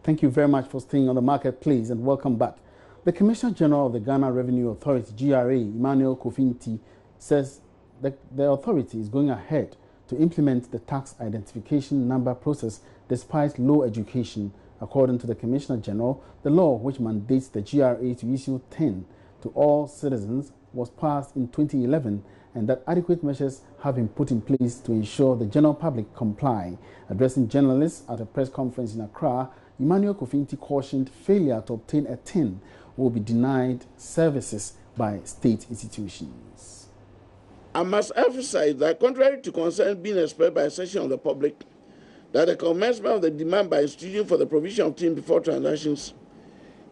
Thank you very much for staying on the marketplace and welcome back. The Commissioner General of the Ghana Revenue Authority, GRA, Emmanuel Kofinti, says that the authority is going ahead to implement the tax identification number process despite low education. According to the Commissioner General, the law which mandates the GRA to issue TIN to all citizens was passed in 2011 and that adequate measures have been put in place to ensure the general public comply. Addressing journalists at a press conference in Accra, Emmanuel Kofinti cautioned failure to obtain a TIN will be denied services by state institutions. I must emphasize that contrary to concerns being expressed by a section of the public, that the commencement of the demand by institution for the provision of TIN before transactions,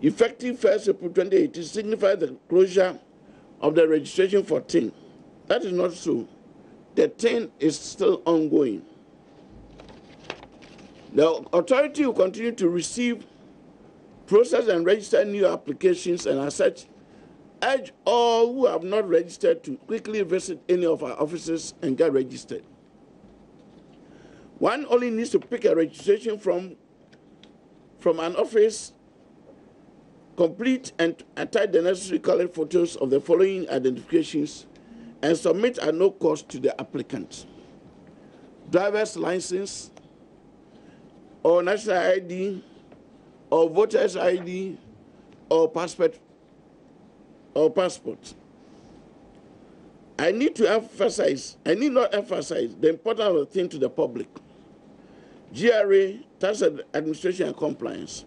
effective 1st April 2018, signifies the closure of the registration for TIN. That is not so. The TIN is still ongoing. The authority will continue to receive, process, and register new applications, and as such, urge all who have not registered to quickly visit any of our offices and get registered. One only needs to pick a registration from an office, complete and attach the necessary colored photos of the following identifications, and submit at no cost to the applicant: driver's license, or national ID, or voter's ID, or passport. I need not emphasize the importance of the thing to the public. GRA, Tax Administration and Compliance.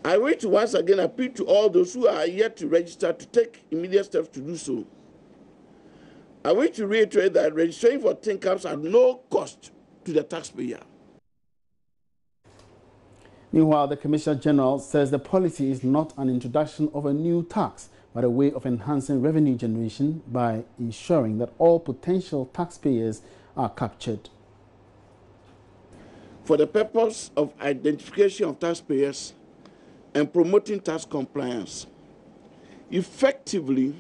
I wish to once again appeal to all those who are yet to register to take immediate steps to do so. I wish to reiterate that registering for TIN comes at no cost to the taxpayer. Meanwhile, the Commissioner General says the policy is not an introduction of a new tax, but a way of enhancing revenue generation by ensuring that all potential taxpayers are captured. For the purpose of identification of taxpayers and promoting tax compliance, effectively,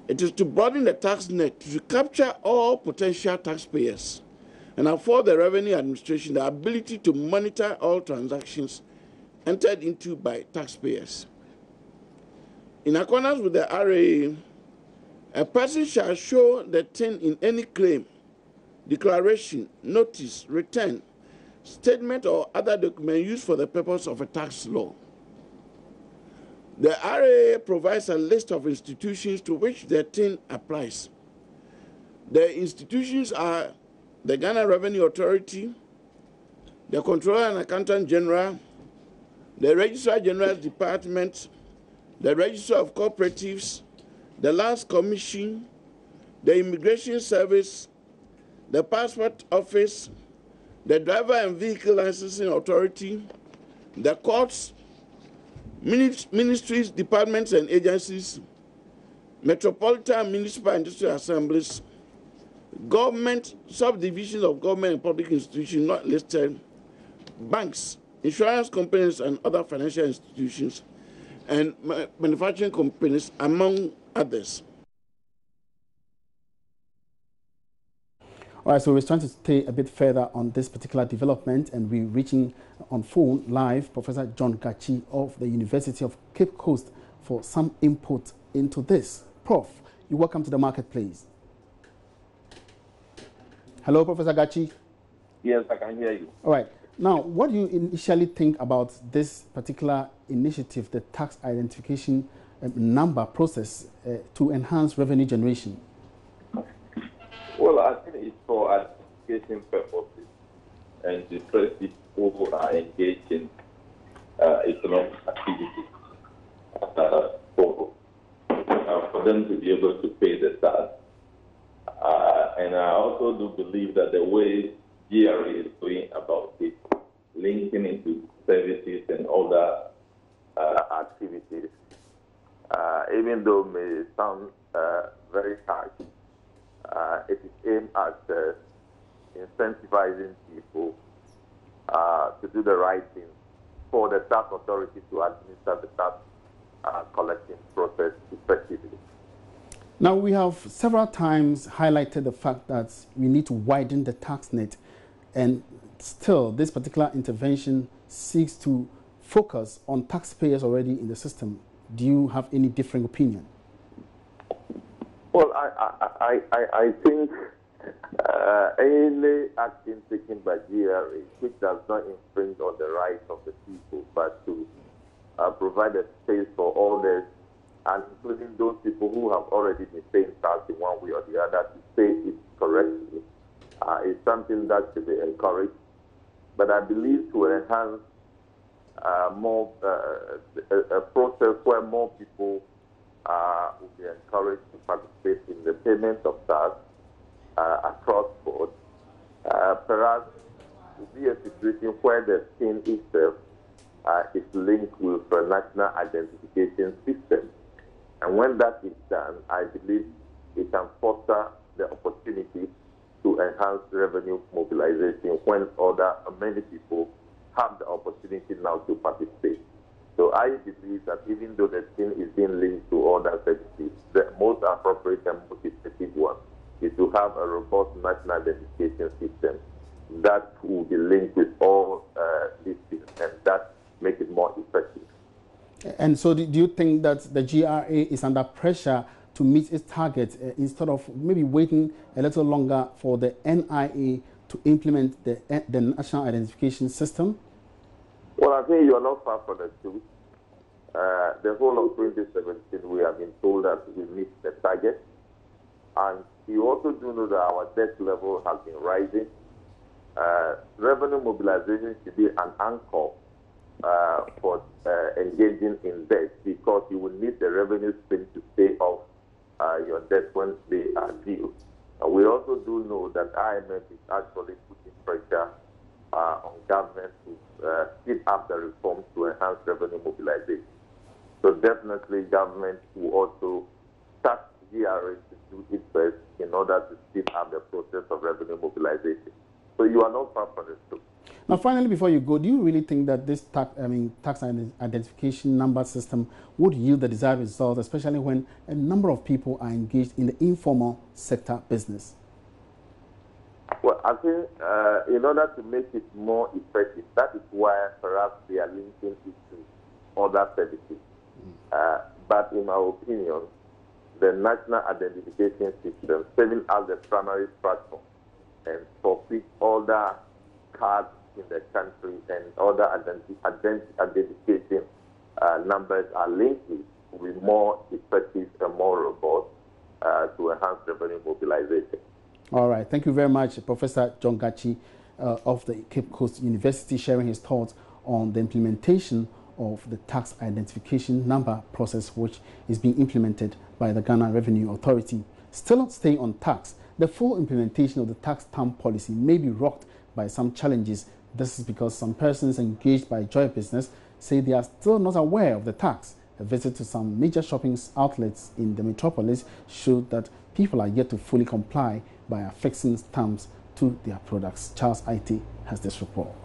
it is to broaden the tax net to capture all potential taxpayers and afford the Revenue Administration the ability to monitor all transactions entered into by taxpayers. In accordance with the RA, a person shall show the TIN in any claim, declaration, notice, return, statement, or other document used for the purpose of a tax law. The RA provides a list of institutions to which the TIN applies. The institutions are the Ghana Revenue Authority, the Controller and Accountant General, the Registrar General's Department, the Register of Cooperatives, the Lands Commission, the Immigration Service, the Passport Office, the Driver and Vehicle Licensing Authority, the courts, ministries, departments and agencies, metropolitan, municipal and district assemblies, government, subdivisions of government and public institutions not listed, banks, insurance companies and other financial institutions, and manufacturing companies, among others. All right, so we're trying to stay a bit further on this particular development, and we're reaching on phone live Professor John Gachi of the University of Cape Coast for some input into this. Prof, you're welcome to the marketplace. Hello, Professor Gachi. Yes, I can hear you. All right. Now, what do you initially think about this particular initiative, the tax identification number process to enhance revenue generation? Well, I think it's for identification purposes and to stress people who are engaged in economic activities for them to be able to pay the tax. And I also do believe that the way GRA is going about it, linking into services and other activities, even though it may sound very harsh, it is aimed at incentivizing people to do the right thing for the tax authority to administer the tax collecting process effectively. Now, we have several times highlighted the fact that we need to widen the tax net, and still this particular intervention seeks to focus on taxpayers already in the system. Do you have any differing opinion? Well, I think any action taken by GRA, which does not infringe on the rights of the people, but to provide a space for all this, and including those people who have already been paying tax in one way or the other, to pay it correctly, is something that should be encouraged. But I believe to enhance a process where more people will be encouraged to participate in the payment of tax across board. Perhaps will be a situation where the scheme itself is linked with a national identification system. And when that is done, I believe it can foster the opportunity to enhance revenue mobilization when many people have the opportunity now to participate. So I believe that even though the scheme is being linked to other services, the most appropriate and most effective one is to have a robust national identification system that will be linked with all these things, and that make it more effective. And so do you think that the GRA is under pressure to meet its target instead of maybe waiting a little longer for the NIA to implement the national identification system? Well, I think you are not far from the truth. The whole of 2017, we have been told that we missed the target. And you also do know that our debt level has been rising. Revenue mobilization should be an anchor for engaging in debt, because you will need the revenue stream to pay off your debt when they are due. We also do know that IMF is actually putting pressure on government to speed up the reforms to enhance revenue mobilization. So definitely government will also task GRA to do its best in order to speed up the process of revenue mobilization. So you are not far from the truth. Now, finally, before you go, do you really think that this tax identification number system would yield the desired results, especially when a number of people are engaged in the informal sector business? Well, I think in order to make it more effective, that is why perhaps they are linking it to other services. But in my opinion, the national identification system, serving as the primary platform, and for which other cards in the country and other identification numbers are linked with, will be more effective and more robust to enhance revenue mobilization. All right. Thank you very much, Professor John Gachi of the Cape Coast University, sharing his thoughts on the implementation of the tax identification number process, which is being implemented by the Ghana Revenue Authority. Still staying on tax, the full implementation of the tax stamp policy may be rocked by some challenges. This is because some persons engaged by Joy Business say they are still not aware of the tax. A visit to some major shopping outlets in the metropolis showed that people are yet to fully comply by affixing stamps to their products. Charles Aite has this report.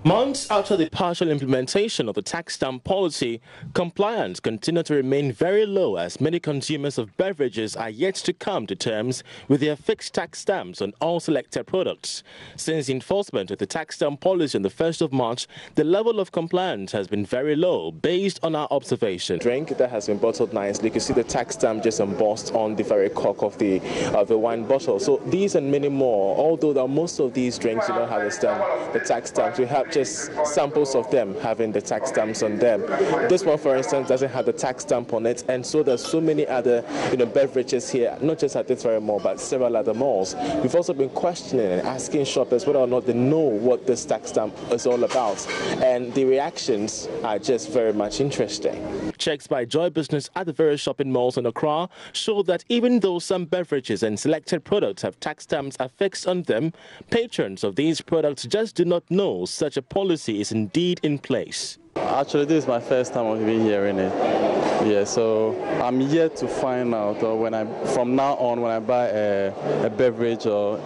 Months after the partial implementation of the tax stamp policy, compliance continues to remain very low, as many consumers of beverages are yet to come to terms with their fixed tax stamps on all selected products. Since the enforcement of the tax stamp policy on the 1st of March, the level of compliance has been very low, based on our observation. Drink that has been bottled nicely. You can see the tax stamp just embossed on the very cork of the wine bottle. So these and many more, although most of these drinks do not have the tax stamps, we have just samples of them having the tax stamps on them. This one, for instance, doesn't have the tax stamp on it, and so there's so many other beverages here, not just at this very mall, but several other malls. We've also been questioning and asking shoppers whether or not they know what this tax stamp is all about, and the reactions are just very much interesting. Checks by Joy Business at the various shopping malls in Accra show that even though some beverages and selected products have tax stamps affixed on them, patrons of these products just do not know such a policy is indeed in place. Actually, this is my first time of being hearing it. Yeah, so I'm yet to find out, or from now on, when I buy a beverage or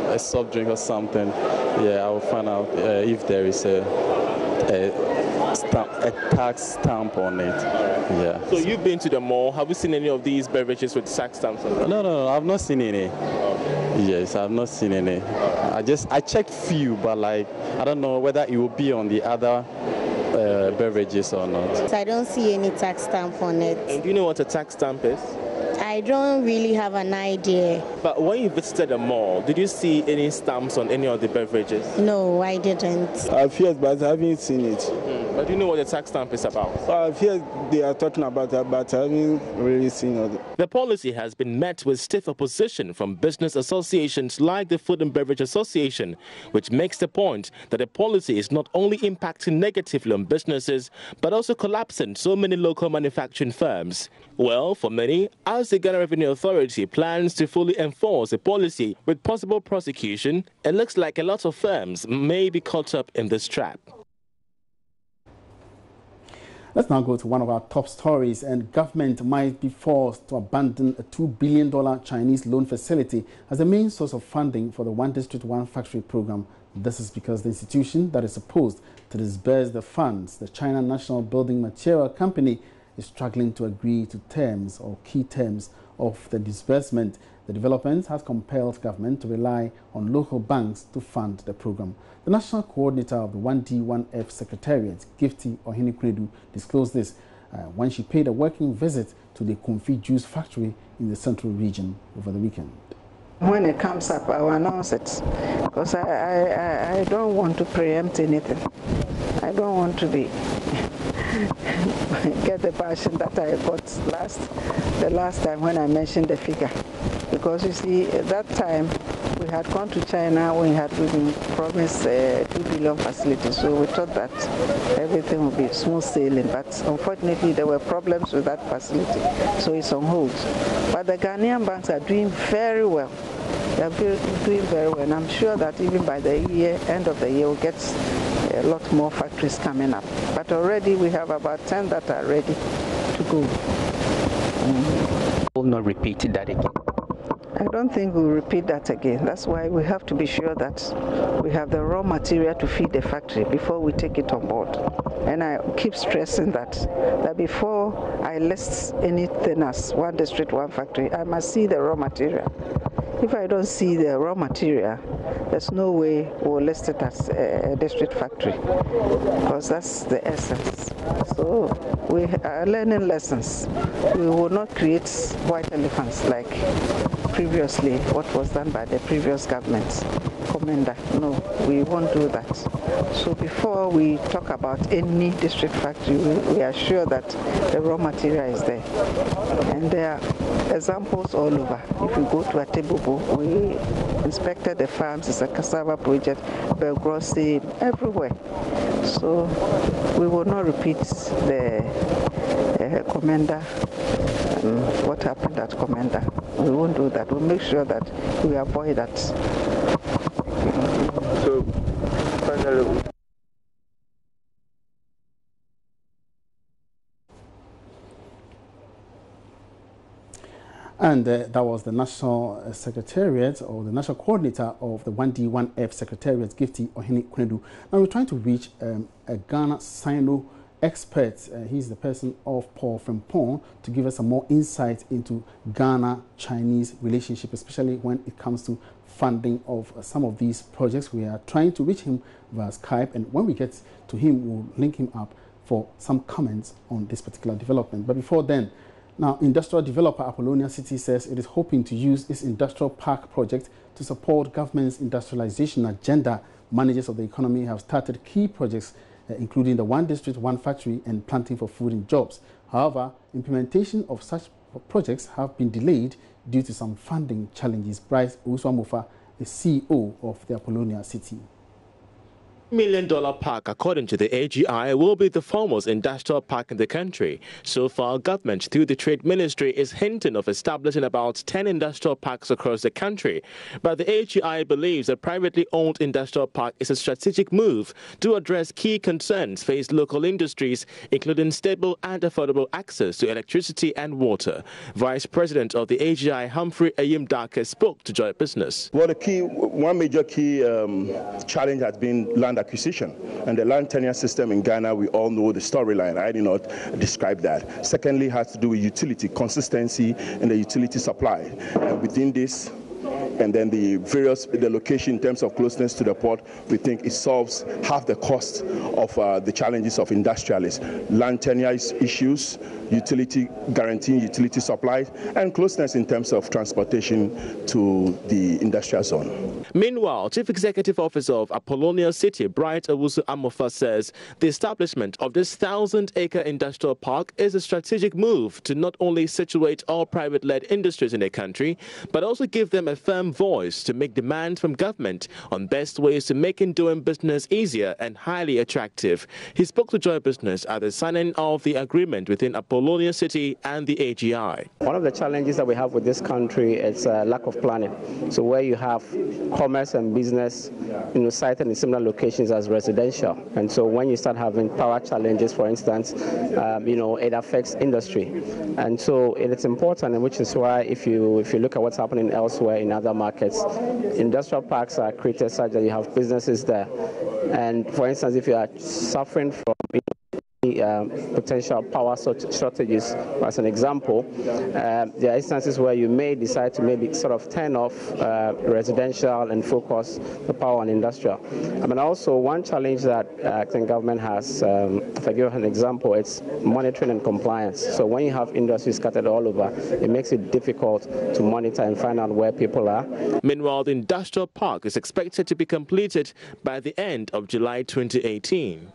a soft drink or something, I will find out if there is a tax stamp on it. Yeah. So you've been to the mall. Have you seen any of these beverages with tax stamps on them? No, I've not seen any. Yes, I've not seen any. I checked few, but like I don't know whether it will be on the other beverages or not. I don't see any tax stamp on it. And do you know what a tax stamp is? I don't really have an idea. But when you visited the mall, did you see any stamps on any of the beverages? No, I didn't. I've heard, but I haven't seen it. But do you know what the tax stamp is about? I've heard they are talking about that, but I haven't really seen it. The policy has been met with stiff opposition from business associations like the Food and Beverage Association, which makes the point that the policy is not only impacting negatively on businesses, but also collapsing so many local manufacturing firms. Well, for many, as the Ghana Revenue Authority plans to fully enforce the policy with possible prosecution, it looks like a lot of firms may be caught up in this trap. Let's now go to one of our top stories, and government might be forced to abandon a $2 billion Chinese loan facility as the main source of funding for the One District, One Factory program. This is because the institution that is supposed to disburse the funds, the China National Building Material Company, is struggling to agree to terms or key terms of the disbursement. The development has compelled government to rely on local banks to fund the program. The national coordinator of the 1D1F Secretariat, Gifty Ohinikwedu, disclosed this when she paid a working visit to the Confit Juice factory in the central region over the weekend. When it comes up, I will announce it, because I don't want to preempt anything. I don't want to be get the passion that I got the last time when I mentioned the figure. Because you see, at that time, we had gone to China, we had been promised a 2 billion facility, so we thought that everything would be smooth sailing, but unfortunately there were problems with that facility, so it's on hold. But the Ghanaian banks are doing very well. They are doing very well, and I'm sure that even by the end of the year, we'll get a lot more factories coming up. But already we have about 10 that are ready to go. Will not repeat that again. I don't think we'll repeat that again. That's why we have to be sure that we have the raw material to feed the factory before we take it on board. And I keep stressing that before I list anything as One District, One Factory, I must see the raw material. If I don't see the raw material, there's no way we'll list it as a district factory, because that's the essence. So we are learning lessons. We will not create white elephants like previously, what was done by the previous government. Commander, no, we won't do that. So before we talk about any district factory, we are sure that the raw material is there. And there are examples all over. If you go to Atebobo, we inspected the farms, it's a cassava project, Belgrossi, everywhere. So we will not repeat the Commander, what happened at Commander. We won't do that. We'll make sure that we avoid that. So, finally, and that was the National Secretariat, or the National Coordinator of the 1D1F Secretariat, Gifty Ohinikwedu. Now we're trying to reach a Ghana Sino expert. He's the person of Paul Frimpong, to give us some more insight into Ghana-Chinese relationship, especially when it comes to funding of some of these projects. We are trying to reach him via Skype, and when we get to him, we'll link him up for some comments on this particular development. But before then, now, industrial developer Apollonia City says it is hoping to use its industrial park project to support government's industrialization agenda. Managers of the economy have started key projects, including the One District, One Factory and Planting for Food and Jobs. However, implementation of such projects have been delayed due to some funding challenges. Bryce Uswamufa is CEO of the Apollonia City. $1 million park, according to the AGI, will be the foremost industrial park in the country. So far, government, through the Trade Ministry, is hinting of establishing about 10 industrial parks across the country. But the AGI believes a privately owned industrial park is a strategic move to address key concerns faced local industries, including stable and affordable access to electricity and water. Vice President of the AGI, Humphrey Ayim-Dake, spoke to Joy Business. Well, one major key challenge has been land acquisition, and the land tenure system in Ghana, we all know the storyline. I did not describe that. Secondly, has to do with utility consistency and the utility supply. Within this, and then the location in terms of closeness to the port, we think it solves half the cost of the challenges of industrialists. Land tenure issues, guaranteeing utility supplies, and closeness in terms of transportation to the industrial zone. Meanwhile, Chief Executive Officer of Apollonia City, Bright Owusu Amofa, says the establishment of this 1,000-acre industrial park is a strategic move to not only situate all private-led industries in the country, but also give them a firm voice to make demands from government on best ways to making doing business easier and highly attractive. He spoke to Joy Business at the signing of the agreement between Apollonia City and the AGI. One of the challenges that we have with this country is lack of planning. So where you have commerce and business, sited in similar locations as residential, and so when you start having power challenges, for instance, it affects industry, and so it's important, and which is why if you look at what's happening elsewhere in other markets, industrial parks are created such that you have businesses there, and for instance, if you are suffering from potential power shortages, as an example, there are instances where you may decide to maybe sort of turn off residential and focus the power on industrial. Also one challenge that I think government has, if I give an example, it's monitoring and compliance. So when you have industries scattered all over, it makes it difficult to monitor and find out where people are. Meanwhile, the industrial park is expected to be completed by the end of July 2018.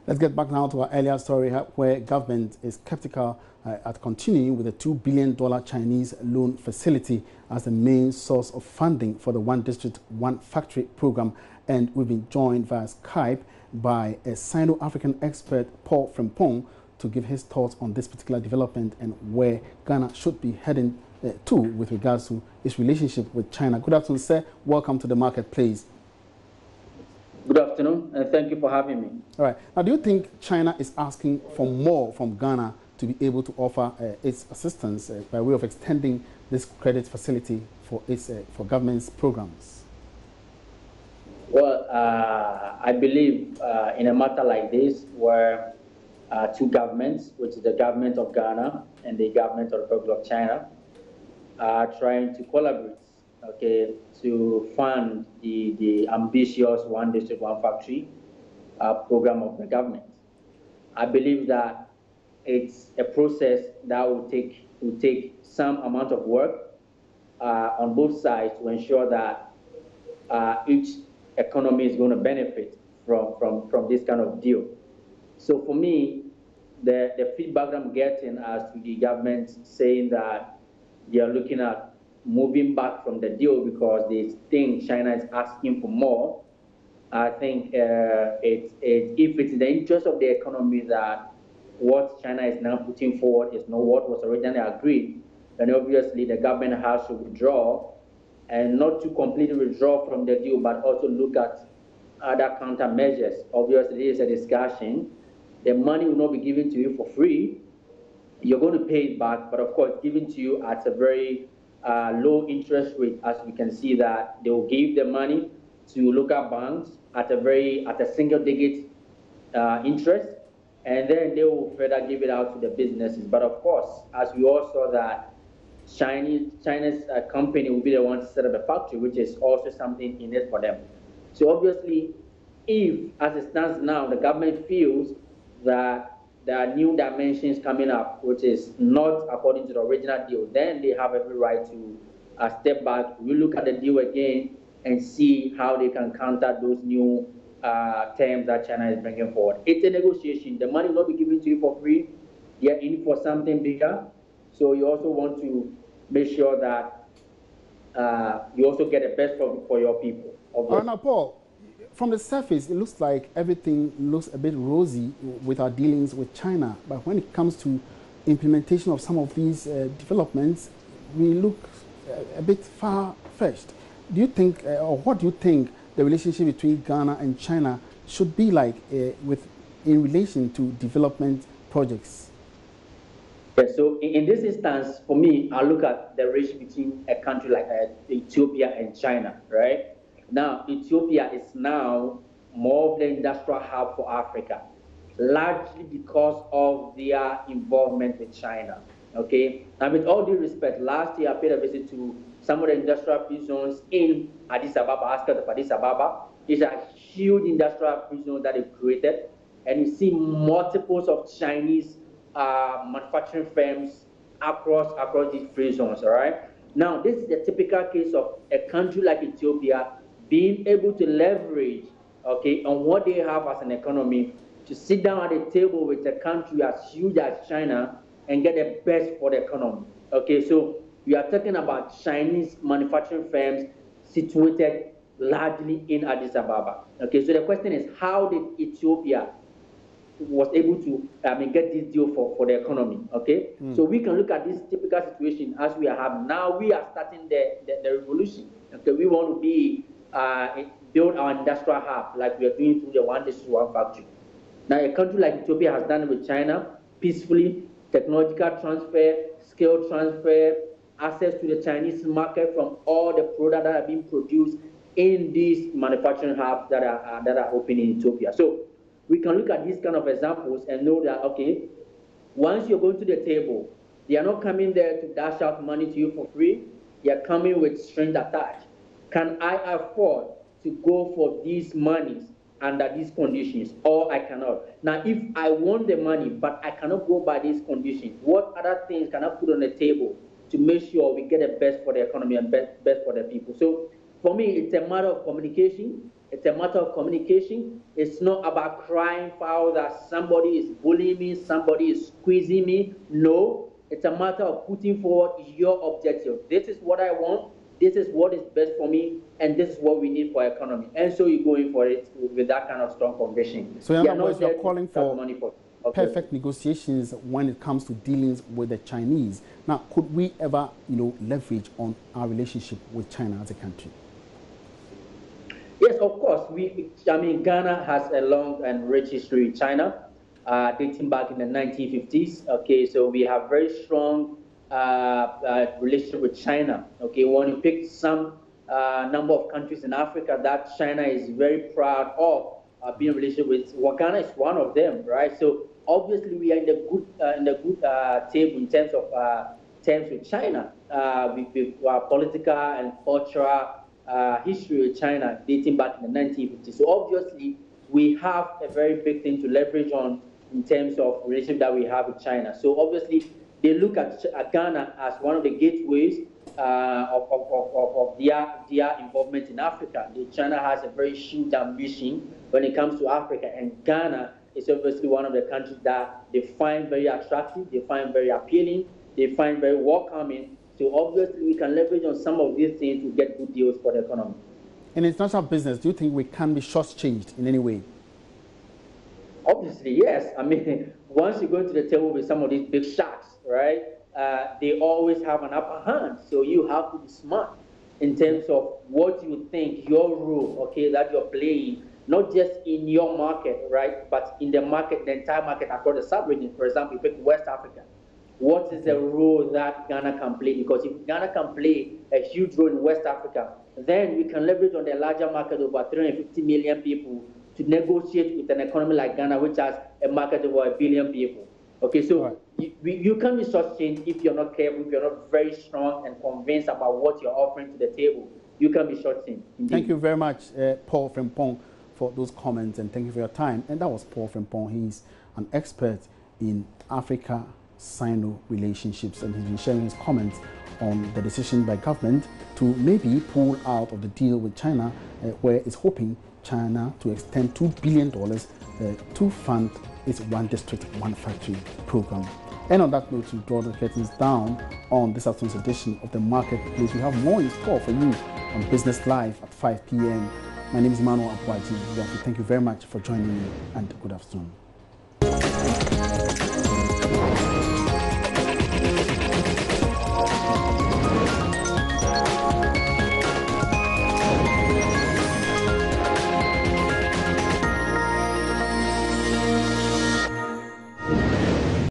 Let's get back now to our earlier story where government is skeptical at continuing with the $2 billion Chinese loan facility as the main source of funding for the One District, One Factory program. And we've been joined via Skype by a Sino-African expert, Paul Frimpong, to give his thoughts on this particular development and where Ghana should be heading to with regards to its relationship with China. Good afternoon, sir. Welcome to the marketplace. Good afternoon, and thank you for having me. All right. Now, do you think China is asking for more from Ghana to be able to offer its assistance by way of extending this credit facility for for government's programs? Well, I believe in a matter like this, where two governments, which is the government of Ghana and the government of the Republic of China, are trying to collaborate, to fund the ambitious One District, One Factory program of the government. I believe that it's a process that will take some amount of work on both sides to ensure that each economy is going to benefit from this kind of deal. So for me, the feedback I'm getting as to the government saying that they are looking at moving back from the deal because they think China is asking for more. I think if it's in the interest of the economy that what China is now putting forward is not what was originally agreed, then obviously the government has to withdraw, and not to completely withdraw from the deal, but also look at other countermeasures. Obviously, there is a discussion. The money will not be given to you for free. You're going to pay it back, but of course, given to you at a very low interest rate, as we can see that they will give the money to local banks at a single-digit interest, and then they will further give it out to the businesses. But of course, as we all saw that China's company will be the one to set up a factory, which is also something in it for them. So obviously, if, as it stands now, the government feels that there are new dimensions coming up, which is not according to the original deal, then they have every right to step back, relook at the deal again, and see how they can counter those new terms that China is bringing forward. It's a negotiation. The money will not be given to you for free. You're in for something bigger. So you also want to make sure that you also get the best for your people. Now, Paul, from the surface, it looks like everything looks a bit rosy with our dealings with China. But when it comes to implementation of some of these developments, we look a bit far-fetched. Do you think, or what do you think the relationship between Ghana and China should be like in relation to development projects? Yeah, so in this instance, for me, I look at the relationship between a country like Ethiopia and China, right? Now, Ethiopia is now more of the industrial hub for Africa, largely because of their involvement with China, okay? And with all due respect, last year I paid a visit to some of the industrial free zones in Addis Ababa, outskirts of Addis Ababa. These are huge industrial free zones that they've created. And you see multiples of Chinese manufacturing firms across these free zones, all right? Now, this is the typical case of a country like Ethiopia being able to leverage, okay, on what they have as an economy to sit down at the table with a country as huge as China and get the best for the economy, okay? So we are talking about Chinese manufacturing firms situated largely in Addis Ababa, okay? So the question is, how did Ethiopia was able to get this deal for the economy, okay? So we can look at this typical situation as we have now. We are starting the revolution, okay? We want to be build our industrial hub like we are doing through the One District, One Factory. Now, a country like Ethiopia has done it with China peacefully, technological transfer, skill transfer, access to the Chinese market from all the products that are being produced in these manufacturing hubs that are open in Ethiopia. So we can look at these kind of examples and know that, okay, once you're going to the table, they are not coming there to dash out money to you for free. They are coming with strings attached. Can I afford to go for these monies under these conditions, or I cannot? Now, if I want the money, but I cannot go by these conditions, what other things can I put on the table to make sure we get the best for the economy and best for the people? So for me, it's a matter of communication. It's a matter of communication. It's not about crying foul that somebody is bullying me, somebody is squeezing me. No, it's a matter of putting forward your objective. This is what I want. This is what is best for me, and this is what we need for economy. And so you're going for it with that kind of strong conviction. So in other words, you're calling for perfect negotiations when it comes to dealings with the Chinese. Now, could we ever, leverage on our relationship with China as a country? Yes, of course. Ghana has a long and rich history with China, dating back in the 1950s. Okay, so we have very strong relationship with China. Okay, when you pick some number of countries in Africa that China is very proud of being in relationship with, Ghana is one of them, right? So obviously we are in the good table in terms of terms with China, with our political and cultural history with China dating back in the 1950s. So obviously we have a very big thing to leverage on in terms of relationship that we have with China. So obviously they look at Ghana as one of the gateways of their involvement in Africa. China has a very huge ambition when it comes to Africa, and Ghana is obviously one of the countries that they find very attractive, they find very appealing, they find very welcoming. So obviously we can leverage on some of these things to get good deals for the economy. In international business, do you think we can be shortchanged in any way? Obviously, yes. Once you go to the table with some of these big sharks, right, they always have an upper hand. So you have to be smart in terms of what you think, your role, okay, that you're playing, not just in your market, right, but in the market, the entire market across the sub-region. For example, you pick West Africa. What is the role that Ghana can play? Because if Ghana can play a huge role in West Africa, then we can leverage on the larger market of about 350 million people to negotiate with an economy like Ghana, which has a market of over 1 billion people. Okay, so you can't be shortchanged if you're not careful, if you're not very strong and convinced about what you're offering to the table. You can be shortchanged. Thank you very much, Paul Frimpong, for those comments, and thank you for your time. And that was Paul Frimpong. He's an expert in Africa-Sino relationships, and he's been sharing his comments on the decision by government to maybe pull out of the deal with China, where it's hoping China to extend $2 billion to fund its One District, One Factory program. And on that note, we draw the curtains down on this afternoon's edition of The Marketplace. We have more in store for you on Business Live at 5 p.m. My name is Emmanuel Abuaji. Thank you very much for joining me, and good afternoon.